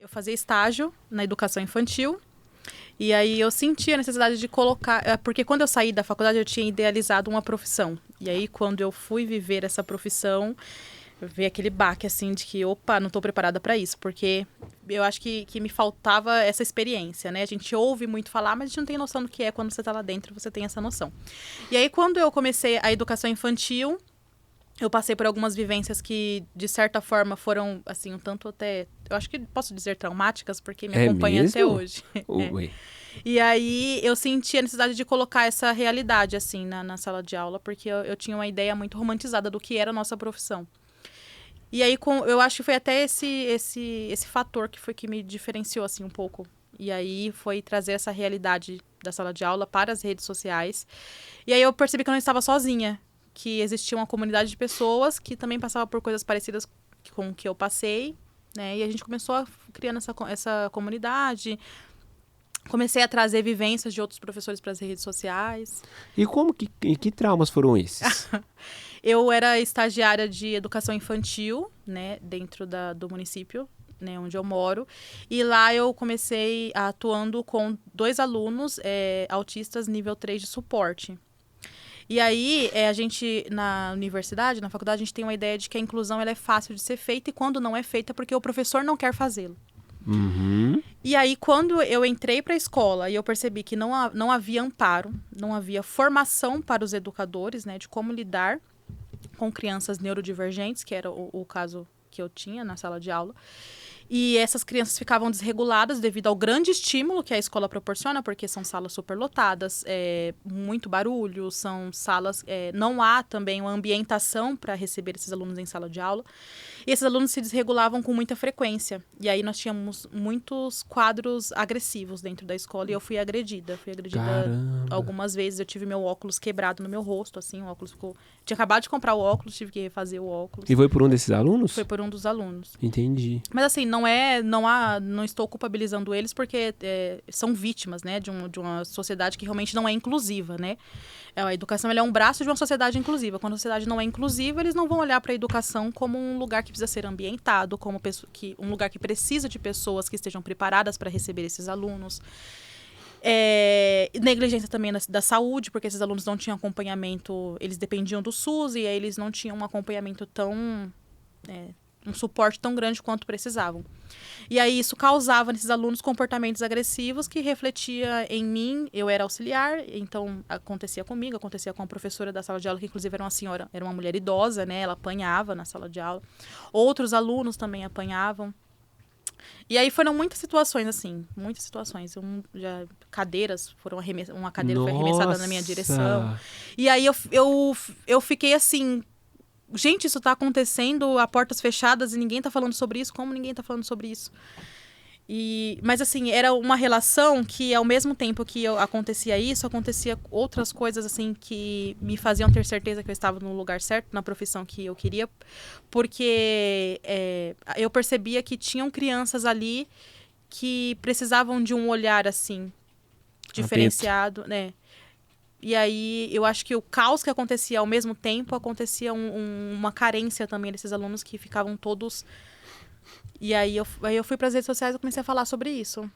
Eu fazia estágio na educação infantil. E aí eu senti a necessidade de colocar... Porque quando eu saí da faculdade, eu tinha idealizado uma profissão. E aí, quando eu fui viver essa profissão, eu vi aquele baque, assim, de que, opa, não estou preparada para isso. Porque eu acho que me faltava essa experiência, né? A gente ouve muito falar, mas a gente não tem noção do que é. Quando você está lá dentro, você tem essa noção. E aí, quando eu comecei a educação infantil, eu passei por algumas vivências que, de certa forma, foram, assim, um tanto até... Eu acho que posso dizer traumáticas, porque me acompanha até hoje. Ui. E aí, eu senti a necessidade de colocar essa realidade, assim, na sala de aula, porque eu tinha uma ideia muito romantizada do que era a nossa profissão. E aí, eu acho que foi até esse fator que foi que me diferenciou, assim, um pouco. E aí, foi trazer essa realidade da sala de aula para as redes sociais. E aí, eu percebi que eu não estava sozinha, que existia uma comunidade de pessoas que também passava por coisas parecidas com o que eu passei, né? E a gente começou criando essa comunidade. Comecei a trazer vivências de outros professores para as redes sociais. E que traumas foram esses? Eu era estagiária de educação infantil, né, dentro do município, né, onde eu moro. E lá eu comecei atuando com 2 alunos autistas nível 3 de suporte. E aí, a gente, na universidade, na faculdade, a gente tem uma ideia de que a inclusão ela é fácil de ser feita e quando não é feita é porque o professor não quer fazê-lo. Uhum. E aí, quando eu entrei para a escola e eu percebi que não havia amparo, não havia formação para os educadores, né, de como lidar com crianças neurodivergentes, que era o caso que eu tinha na sala de aula. E essas crianças ficavam desreguladas devido ao grande estímulo que a escola proporciona, porque são salas superlotadas, muito barulho, são salas... não há também uma ambientação para receber esses alunos em sala de aula. E esses alunos se desregulavam com muita frequência. E aí nós tínhamos muitos quadros agressivos dentro da escola e eu fui agredida. Caramba. Algumas vezes. Eu tive meu óculos quebrado no meu rosto, assim, o óculos ficou... Tinha acabado de comprar o óculos, tive que refazer o óculos. E foi por um desses alunos? Foi por um dos alunos. Entendi. Mas assim, não estou culpabilizando eles porque são vítimas, né, de uma sociedade que realmente não é inclusiva, né? A educação ela é um braço de uma sociedade inclusiva. Quando a sociedade não é inclusiva, eles não vão olhar para a educação como um lugar que precisa ser ambientado, como um lugar que precisa de pessoas que estejam preparadas para receber esses alunos. Negligência também da saúde, porque esses alunos não tinham acompanhamento, eles dependiam do SUS e aí eles não tinham um acompanhamento um suporte tão grande quanto precisavam. E aí isso causava nesses alunos comportamentos agressivos que refletia em mim. Eu era auxiliar, então acontecia comigo, acontecia com a professora da sala de aula, que inclusive era uma senhora, era uma mulher idosa, né? Ela apanhava na sala de aula. Outros alunos também apanhavam. E aí foram muitas situações, assim, muitas situações. Cadeiras foram uma cadeira foi arremessada na minha direção. E aí eu fiquei assim... Gente, isso tá acontecendo a portas fechadas e ninguém tá falando sobre isso. Como ninguém tá falando sobre isso? Mas, assim, era uma relação que, ao mesmo tempo que acontecia isso, acontecia outras coisas, assim, que me faziam ter certeza que eu estava no lugar certo, na profissão que eu queria. Porque eu percebia que tinham crianças ali que precisavam de um olhar, assim, diferenciado, né? E aí, eu acho que o caos que acontecia ao mesmo tempo, acontecia uma carência também desses alunos que ficavam todos... E aí, eu fui para as redes sociais e comecei a falar sobre isso.